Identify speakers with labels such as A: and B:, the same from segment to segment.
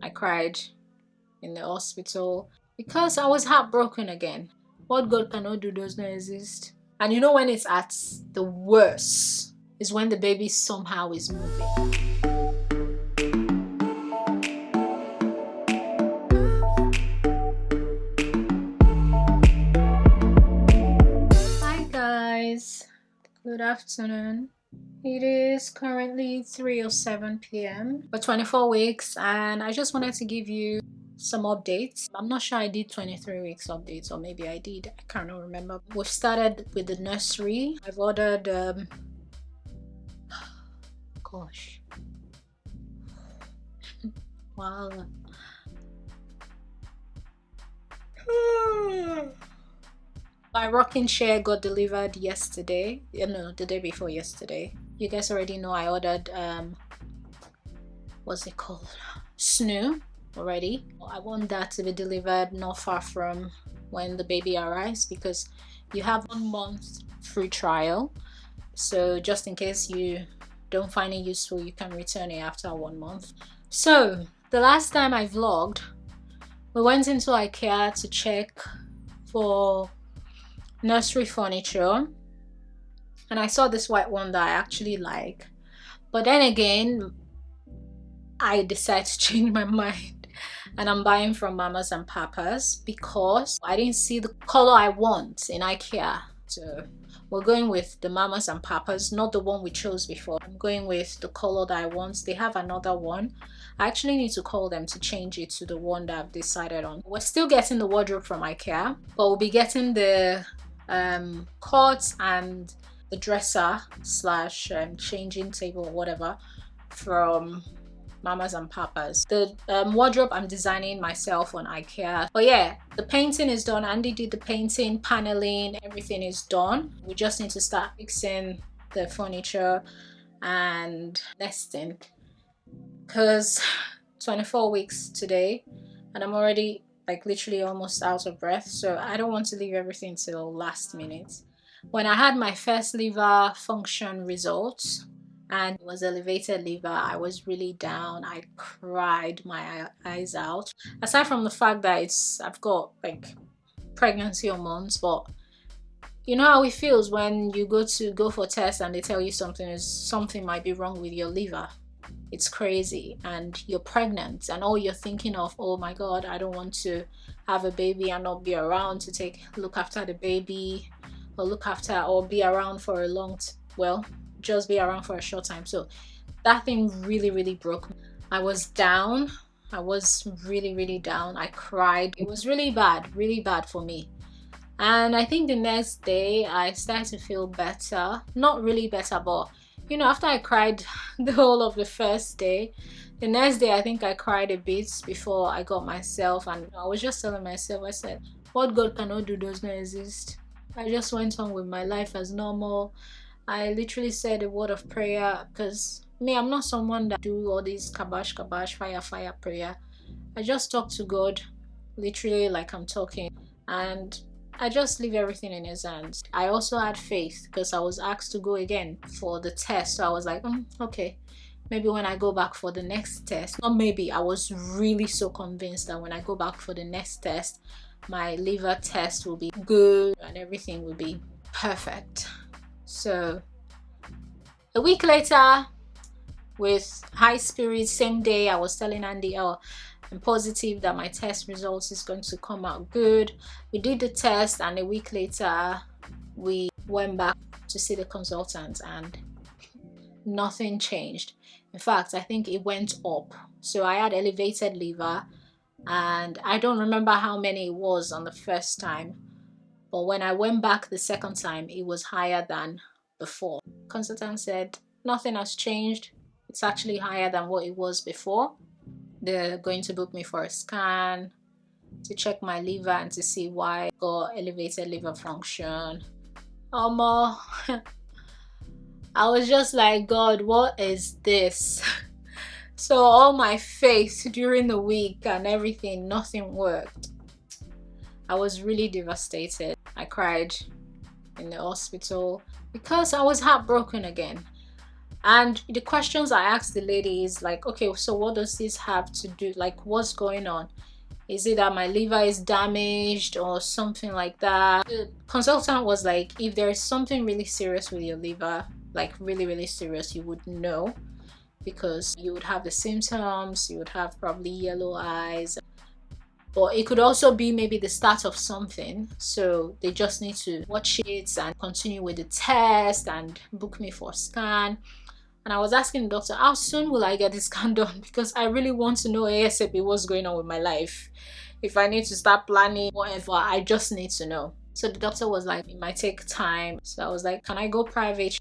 A: I cried in the hospital because I was heartbroken again. What God cannot do does not exist. And you know when it's at the worst is when the baby somehow is moving. Hi guys, good afternoon. It is currently 3:07 p.m. for 24 weeks, and I just wanted to give you some updates. I'm not sure I did 23 weeks updates, or maybe I did. I can't remember. We've started with the nursery. I've ordered gosh. Wow. My rocking chair got delivered yesterday. No, the day before yesterday. You guys already know I ordered what's it called? Snoo already. I want that to be delivered not far from when the baby arrives, because you have 1 month free trial. So just in case you don't find it useful, you can return it after 1 month. So the last time I vlogged, we went into IKEA to check for nursery furniture, and I saw this white one that I actually like, but then again I decided to change my mind and I'm buying from Mamas and Papas because I didn't see the color I want in IKEA. So we're going with the Mamas and Papas, not the one we chose before. I'm going with the color that I want. They have another one. I actually need to call them to change it to the one that I've decided on. We're still getting the wardrobe from IKEA, but we'll be getting the cots and the dresser slash changing table or whatever from Mamas and Papas. The wardrobe I'm designing myself on IKEA. But yeah, the painting is done. Andy did the painting, paneling, everything is done. We just need to start fixing the furniture and nesting, because 24 weeks today and I'm already like literally almost out of breath, so I don't want to leave everything till last minute. When I had my first liver function results and it was elevated liver, I was really down. I cried my eyes out. Aside from the fact that I've got like pregnancy hormones, but you know how it feels when you go for tests and they tell you something might be wrong with your liver. It's crazy, and you're pregnant and all you're thinking of, oh my god, I don't want to have a baby and not be around to look after the baby, or be around for just be around for a short time. So that thing really broke me. I was down. I was really down. I cried. It was really bad for me. And I think the next day I started to feel better. Not really better, but you know, after I cried the whole of the first day, the next day I think I cried a bit before I got myself, and I was just telling myself, I said, what God cannot do does not exist. I just went on with my life as normal. I literally said a word of prayer, because me, I'm not someone that do all these kabash, fire prayer. I just talk to God literally like I'm talking, and I just leave everything in his hands. I also had faith because I was asked to go again for the test. So I was like, okay, maybe when I go back for the next test, not maybe, I was really so convinced that when I go back for the next test, my liver test will be good and everything will be perfect. So a week later, with high spirits, same day, I was telling Andy, oh, I'm positive that my test results is going to come out good. We did the test, and a week later we went back to see the consultant and nothing changed. In fact, I think it went up. So I had elevated liver, and I don't remember how many it was on the first time, but when I went back the second time, it was higher than before. Consultant said nothing has changed. It's actually higher than what it was before. They're going to book me for a scan to check my liver and to see why I got elevated liver function. I was just like, God, what is this? So all my faith during the week and everything, nothing worked. I was really devastated. I cried in the hospital because I was heartbroken again. And the questions I asked the lady is like, okay, so what does this have to do, like what's going on? Is it that my liver is damaged or something like that? The consultant was like, if there is something really serious with your liver, like really serious, you would know, because you would have the symptoms, you would have probably yellow eyes, or it could also be maybe the start of something. So they just need to watch it and continue with the test and book me for a scan. And I was asking the doctor, how soon will I get this scan done? Because I really want to know ASAP what's going on with my life. If I need to start planning, whatever, I just need to know. So the doctor was like, it might take time. So I was like, can I go private?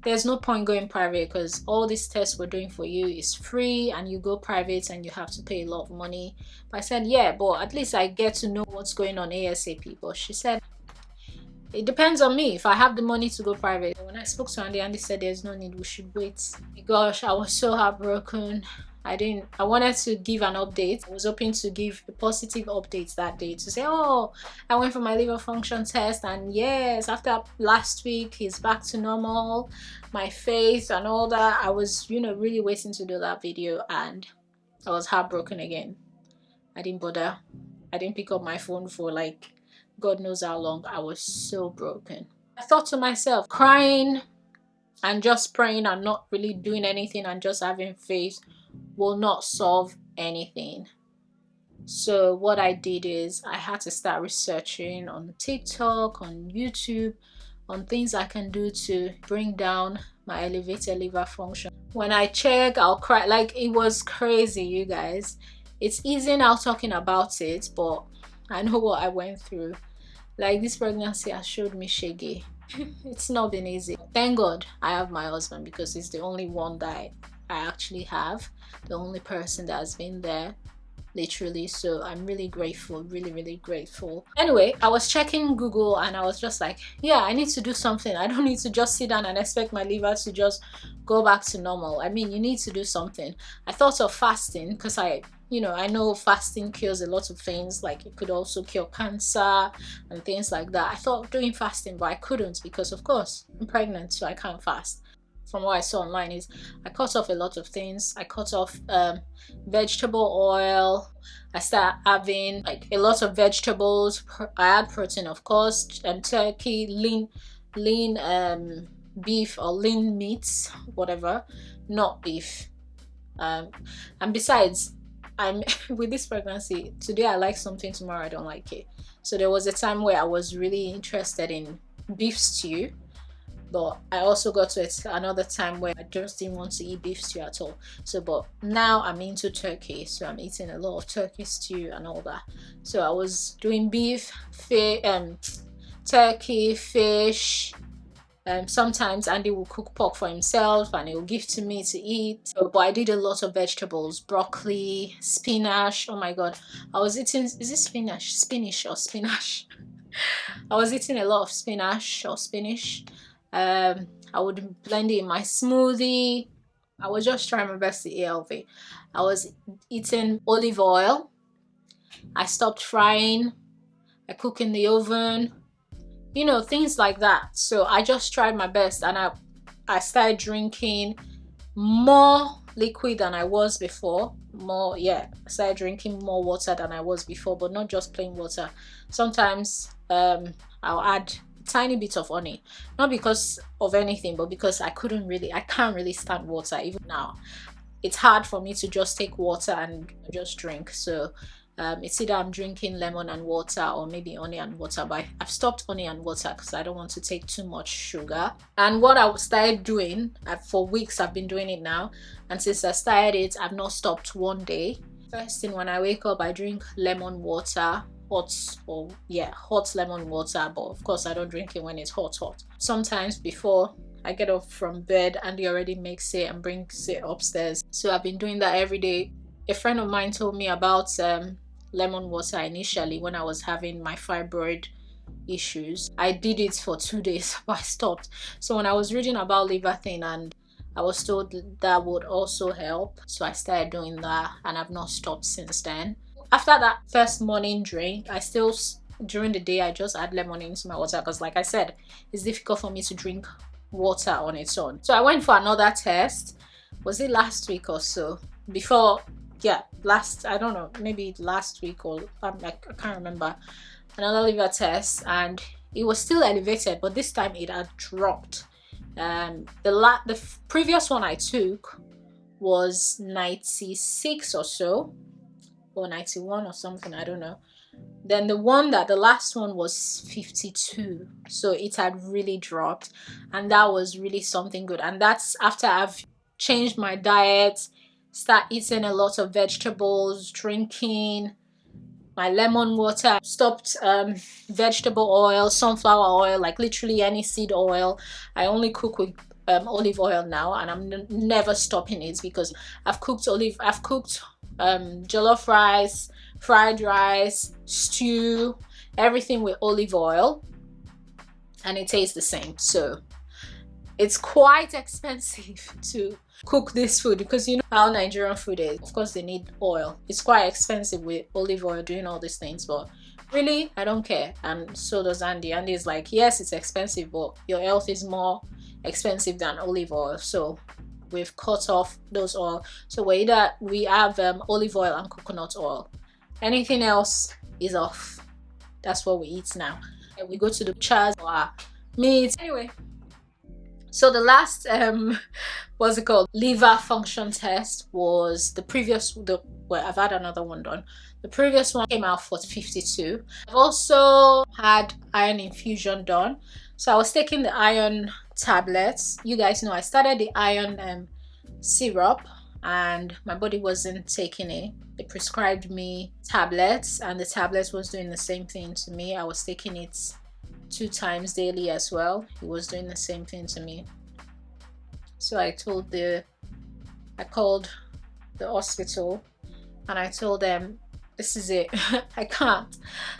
A: There's no point going private because all these tests we're doing for you is free, and you go private and you have to pay a lot of money. But I said, yeah, but at least I get to know what's going on ASAP. But she said, it depends on me if I have the money to go private. When I spoke to Andy said there's no need, we should wait. Gosh, I was so heartbroken. I wanted to give an update. I was hoping to give a positive update that day to say, oh, I went for my liver function test, and yes, after last week it's back to normal, my faith and all that. I was, you know, really waiting to do that video, and I was heartbroken again. I didn't bother. I didn't pick up my phone for like God knows how long. I was so broken. I thought to myself, crying and just praying and not really doing anything and just having faith will not solve anything. So what I did is I had to start researching on TikTok, on YouTube, on things I can do to bring down my elevated liver function. When I check, I'll cry. Like, it was crazy, you guys. It's easy now talking about it, but I know what I went through. Like, this pregnancy has showed me shaggy. It's not been easy. Thank God I have my husband, because he's the only one that I actually have, the only person that has been there, literally. So I'm really grateful, really grateful. Anyway, I was checking Google and I was just like, yeah, I need to do something. I don't need to just sit down and expect my liver to just go back to normal. I mean, you need to do something. I thought of fasting, because I know fasting cures a lot of things, like it could also cure cancer and things like that. I thought of doing fasting, but I couldn't, because of course I'm pregnant, so I can't fast. From what I saw online is I cut off a lot of things. I cut off vegetable oil. I started having like a lot of vegetables. I had protein, of course, turkey, lean beef or lean meats, whatever, not beef. And besides, I'm with this pregnancy, today I like something, tomorrow I don't like it. So there was a time where I was really interested in beef stew, but I also got to another time where I just didn't want to eat beef stew at all. So but now I'm into turkey, so I'm eating a lot of turkey stew and all that. So I was doing beef, turkey, fish. Sometimes Andy will cook pork for himself and he'll give to me to eat. So, but I did a lot of vegetables, broccoli, spinach. Oh my god, I was eating, is it spinach or spinach? I was eating a lot of spinach or spinach. I would blend it in my smoothie. I was just trying my best to eat healthy. I was eating olive oil. I stopped frying. I cook in the oven. You know, things like that. So I just tried my best, and I started drinking more liquid than I was before. I started drinking more water than I was before, but not just plain water. Sometimes I'll add a tiny bit of honey, not because of anything, but because I can't really stand water. Even now it's hard for me to just take water and just drink. So it's either I'm drinking lemon and water or maybe honey and water, but I've stopped honey and water because I don't want to take too much sugar. And what I started doing, for weeks I've been doing it now, and since I started it, I've not stopped one day. First thing when I wake up, I drink lemon water, hot lemon water, but of course I don't drink it when it's hot. Sometimes before I get up from bed, Andy already makes it and brings it upstairs. So I've been doing that every day. A friend of mine told me about lemon water initially when I was having my fibroid issues. I did it for 2 days, but I stopped. So when I was reading about liver thing, and I was told that would also help, so I started doing that, and I've not stopped since then. After that first morning drink, during the day I just add lemon into my water, because like I said, it's difficult for me to drink water on its own. So I went for another test. Was it last week or so? Before, yeah, I don't know, maybe last week, or I can't remember. Another liver test, and it was still elevated, but this time it had dropped. The previous one I took was 96 or so, or 91 or something, I don't know. Then the last one was 52, so it had really dropped, and that was really something good. And that's after I've changed my diet, start eating a lot of vegetables, drinking my lemon water, stopped vegetable oil, sunflower oil, like literally any seed oil. I only cook with olive oil now, and I'm never stopping it, because I've cooked jollof rice, fried rice, stew, everything with olive oil, and it tastes the same. So it's quite expensive to cook this food, because you know how Nigerian food is. Of course they need oil. It's quite expensive with olive oil doing all these things, but really I don't care. And so does Andy. Andy is like, yes, it's expensive, but your health is more expensive than olive oil. So we've cut off those oil. So we have olive oil and coconut oil. Anything else is off. That's what we eat now. And we go to the butchers for our meat. Anyway, so the last what's it called, liver function test was the previous. Well, I've had another one done. The previous one came out for 52. I've also had iron infusion done. So I was taking the iron tablets. You guys know I started the iron syrup, and my body wasn't taking it. They prescribed me tablets, and the tablets was doing the same thing to me. I was taking it 2 times daily as well. It was doing the same thing to me. So I called the hospital, and I told them, this is it. I can't.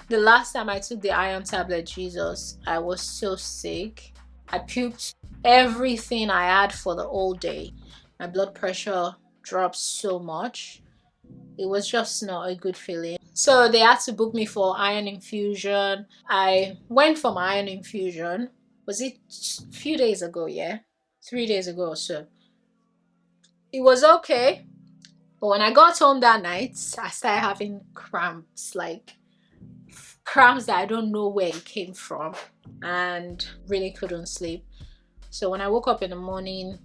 A: The last time I took the iron tablet, Jesus, I was so sick. I puked everything I had for the whole day. My blood pressure dropped so much. It was just not a good feeling. So they had to book me for iron infusion. I went for my iron infusion. Was it a few days ago? Yeah, 3 days ago or so. It was okay, but when I got home that night, I started having cramps, like cramps that I don't know where it came from, and really couldn't sleep. So when I woke up in the morning,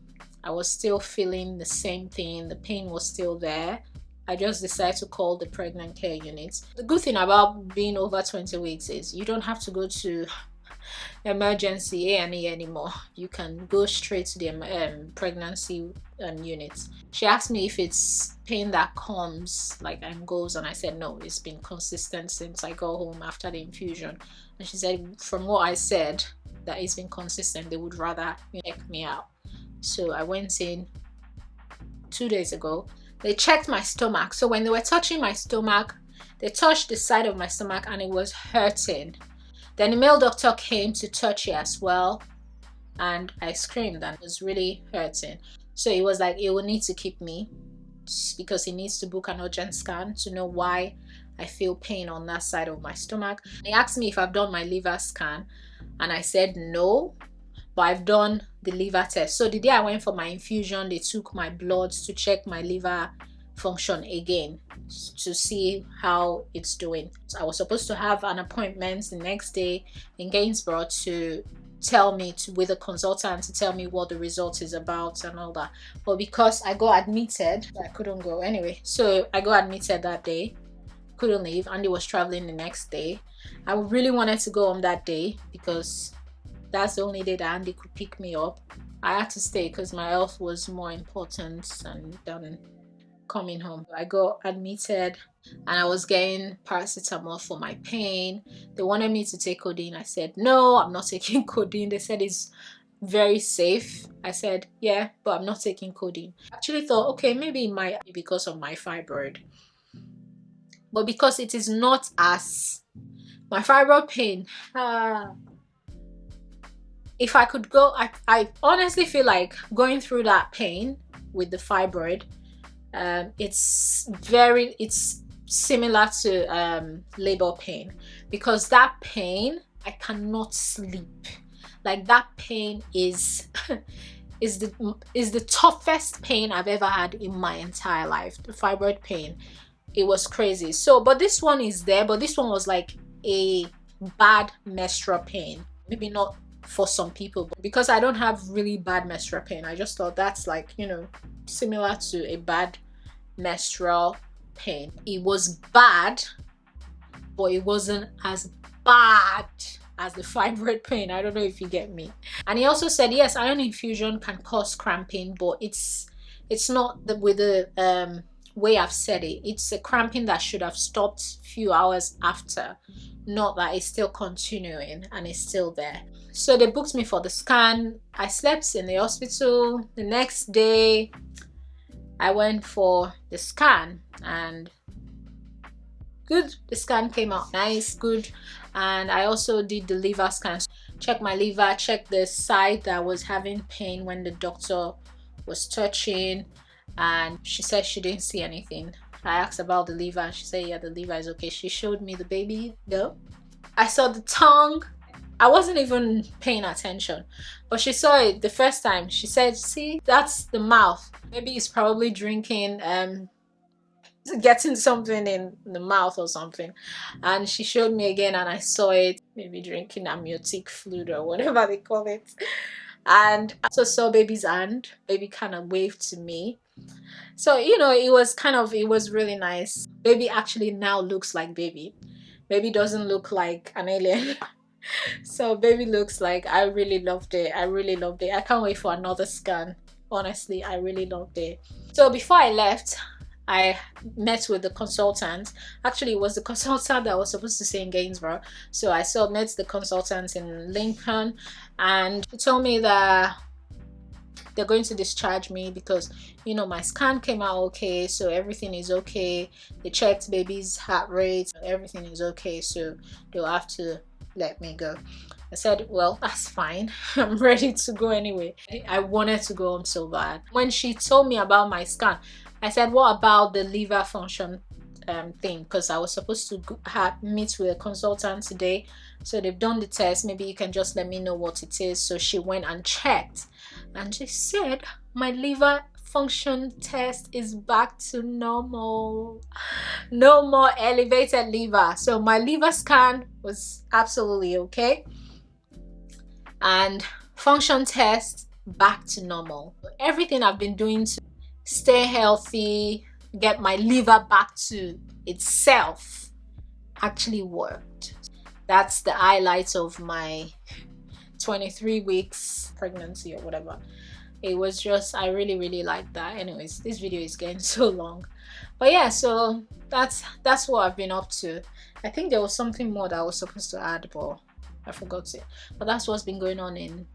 A: I was still feeling the same thing. The pain was still there. I just decided to call the pregnant care unit. The good thing about being over 20 weeks is you don't have to go to emergency A&E anymore. You can go straight to the pregnancy unit. She asked me if it's pain that comes like and goes, and I said no, it's been consistent since I got home after the infusion. And she said from what I said that it's been consistent, they would rather check me out. So I went in 2 days ago. They checked my stomach. So when they were touching my stomach, they touched the side of my stomach and it was hurting. Then the male doctor came to touch it as well, and I screamed and it was really hurting. So he was like, he will need to keep me because he needs to book an urgent scan to know why I feel pain on that side of my stomach. He asked me if I've done my liver scan, and I said no, but I've done the liver test. So the day I went for my infusion, they took my blood to check my liver function again to see how it's doing. So I was supposed to have an appointment the next day in Gainsborough to tell me with a consultant to tell me what the result is about and all that. But because I got admitted, I couldn't go anyway. So I got admitted that day, couldn't leave. Andy was traveling the next day. I really wanted to go on that day because that's the only day that Andy could pick me up. I had to stay because my health was more important than coming home. I got admitted and I was getting paracetamol for my pain. They wanted me to take codeine. I said no, I'm not taking codeine. They said it's very safe. I said yeah, but I'm not taking codeine. I actually thought okay, maybe it might be because of my fibroid, but because it is not as my fibroid pain. If I could go, I honestly feel like going through that pain with the fibroid, it's similar to labor pain, because that pain, I cannot sleep. Like that pain is is the toughest pain I've ever had in my entire life. The fibroid pain, it was crazy. So but this one is there, but this one was like a bad menstrual pain. Maybe not for some people, but because I don't have really bad menstrual pain, I just thought that's like, you know, similar to a bad menstrual pain. It was bad, but it wasn't as bad as the fibroid pain. I don't know if you get me. And he also said, yes, iron infusion can cause cramping, but it's not with the way I've said it. It's a cramping that should have stopped a few hours after, not that it's still continuing and it's still there. So they booked me for the scan. I slept in the hospital. The next day I went for the scan, and good, the scan came out nice, good. And I also did the liver scan, check my liver, check the side that was having pain when the doctor was touching, and she said she didn't see anything. I asked about the liver and she said, yeah, the liver is okay. She showed me the baby though. I saw the tongue. I wasn't even paying attention, but she saw it the first time. She said, see, that's the mouth. Maybe it's probably drinking getting something in the mouth or something. And she showed me again and I saw it, maybe drinking amniotic fluid or whatever they call it. And I also saw baby's hand. Baby kind of waved to me. So, you know, it was really nice. Baby actually now looks like baby. Baby doesn't look like an alien. So baby looks like, I really loved it. I really loved it. I can't wait for another scan. Honestly, I really loved it. So before I left, I met with the consultant. Actually, it was the consultant that was supposed to stay in Gainsborough. So I met the consultant in Lincoln, and he told me that they're going to discharge me because, you know, my scan came out okay, so everything is okay. They checked baby's heart rate, everything is okay, so they'll have to let me go. I said, well, that's fine. I'm ready to go anyway. I wanted to go home so bad. When she told me about my scan, I said, what about the liver function thing? Because I was supposed to meet with a consultant today. So they've done the test. Maybe you can just let me know what it is. So she went and checked. And she said, my liver function test is back to normal. No more elevated liver. So my liver scan was absolutely okay. And function test back to normal. Everything I've been doing to stay healthy, get my liver back to itself, actually worked. That's the highlight of my 23 weeks pregnancy or whatever. It was just, I really liked that. Anyways, this video is getting so long, but yeah, so that's what I've been up to. I think there was something more that I was supposed to add, but I forgot it. But that's what's been going on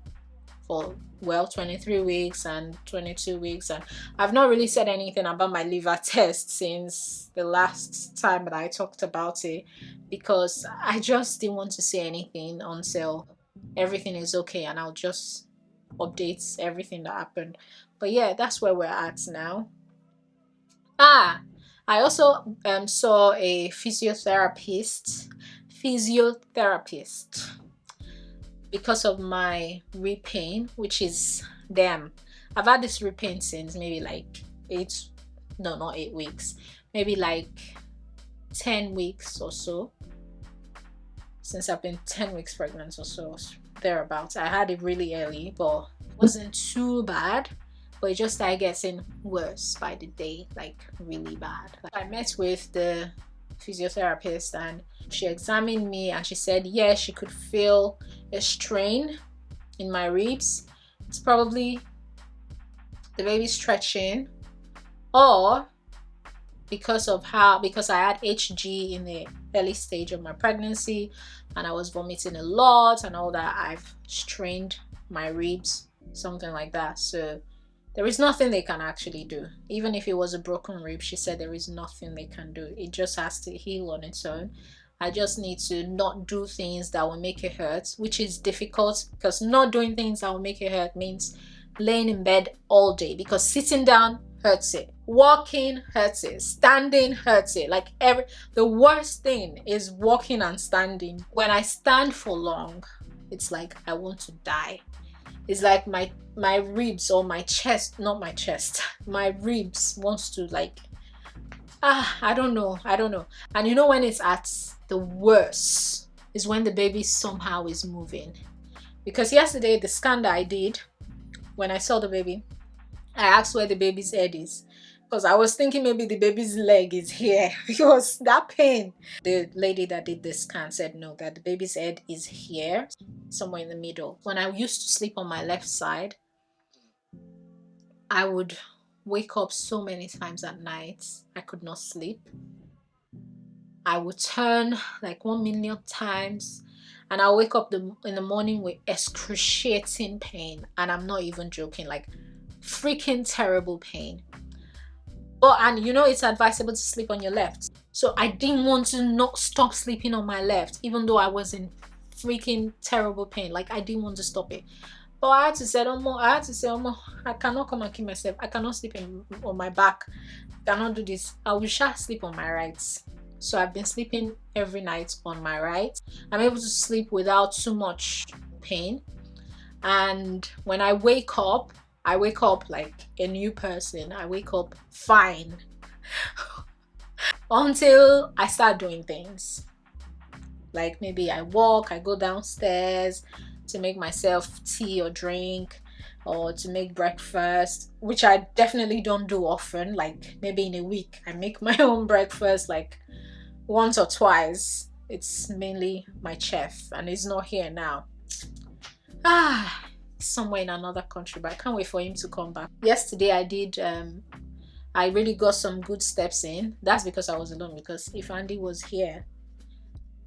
A: for, well, 23 weeks and 22 weeks. And I've not really said anything about my liver test since the last time that I talked about it, because I just didn't want to say anything until everything is okay, and I'll just update everything that happened. But yeah, that's where we're at now. I also saw a physiotherapist because of my rib pain, which is, damn, I've had this rib pain since maybe like 8 weeks, maybe like 10 weeks or so, since I've been 10 weeks pregnant or so, thereabouts. I had it really early, but it wasn't too bad, but it just started getting worse by the day, like really bad. I met with the physiotherapist and she examined me and she said, yeah, she could feel a strain in my ribs. It's probably the baby stretching, or because I had HG in the early stage of my pregnancy and I was vomiting a lot and all that, I've strained my ribs, something like that. So there is nothing they can actually do. Even if it was a broken rib, she said there is nothing they can do. It just has to heal on its own. I just need to not do things that will make it hurt, which is difficult because not doing things that will make it hurt means laying in bed all day, because sitting down hurts it, walking hurts it, standing hurts it. Like the worst thing is walking and standing. When I stand for long, it's like I want to die. It's like my ribs, or my chest, not my chest, my ribs wants to like, I don't know. And you know when it's at the worst is when the baby somehow is moving. Because yesterday, the scan that I did, when I saw the baby, I asked where the baby's head is, because I was thinking maybe the baby's leg is here, because that pain. The lady that did the scan said no, that the baby's head is here, somewhere in the middle. When I used to sleep on my left side, I would wake up so many times at night. I could not sleep. I would turn like 1,000,000 times, and I'll wake up in the morning with excruciating pain, and I'm not even joking, like freaking terrible pain. And you know, it's advisable to sleep on your left. So I didn't want to not stop sleeping on my left, even though I was in freaking terrible pain. Like, I didn't want to stop it. But I had to say, I cannot come and keep myself. I cannot sleep on my back. I cannot do this. I will just sleep on my right. So I've been sleeping every night on my right. I'm able to sleep without too much pain. And when I wake up like a new person. I wake up fine. Until I start doing things. Like maybe I walk, I go downstairs to make myself tea or drink, or to make breakfast, which I definitely don't do often. Like maybe in a week I make my own breakfast like once or twice. It's mainly my chef, and he's not here now. Somewhere in another country, but I can't wait for him to come back. Yesterday I did I really got some good steps in. That's because I was alone, because if Andy was here,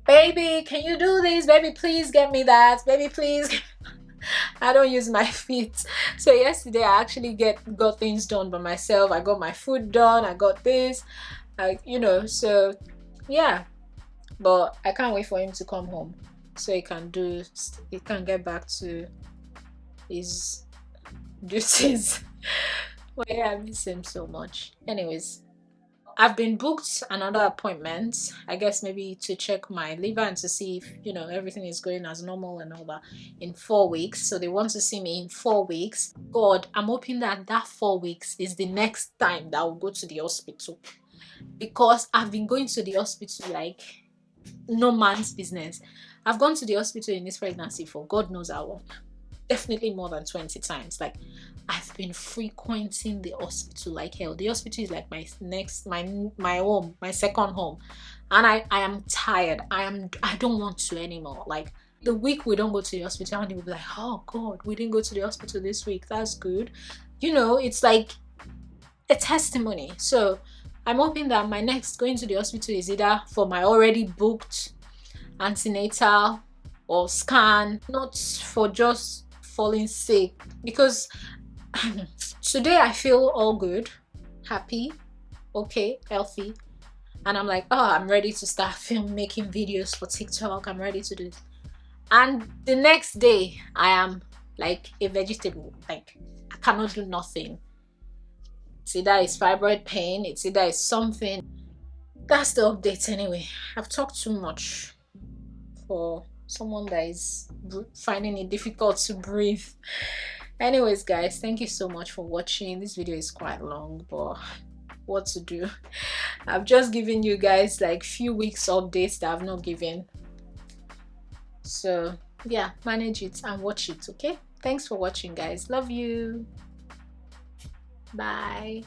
A: baby, can you do this? Baby, please get me that. Baby, please. I don't use my feet. So yesterday I actually got things done by myself. I got my food done, I got this, you know. So yeah, but I can't wait for him to come home so he can get back to his duties. But yeah, I miss him so much. Anyways, I've been booked another appointment, I guess maybe to check my liver and to see if, you know, everything is going as normal and all that, in 4 weeks. So they want to see me in 4 weeks. God, I'm hoping that 4 weeks is the next time that I'll go to the hospital, because I've been going to the hospital like no man's business. I've gone to the hospital in this pregnancy for God knows how long. Definitely more than 20 times. Like, I've been frequenting the hospital like hell. The hospital is like my home, my second home, and I am tired. I don't want to anymore. Like, the week we don't go to the hospital, and they will be like, oh God, we didn't go to the hospital this week, that's good. You know, it's like a testimony. So I'm hoping that my next going to the hospital is either for my already booked antenatal or scan, not for just falling sick. Because today I feel all good, happy, okay, healthy, and I'm like, oh, I'm ready to start making videos for TikTok. I'm ready to do this. And the next day I am like a vegetable. Like, I cannot do nothing. It's either it's fibroid pain, it's either it's something. That's the update anyway. I've talked too much for someone that is finding it difficult to breathe. Anyways guys, thank you so much for watching. This video is quite long, but what to do. I've just given you guys like few weeks updates that I've not given. So yeah, manage it and watch it, okay? Thanks for watching guys. Love you. Bye.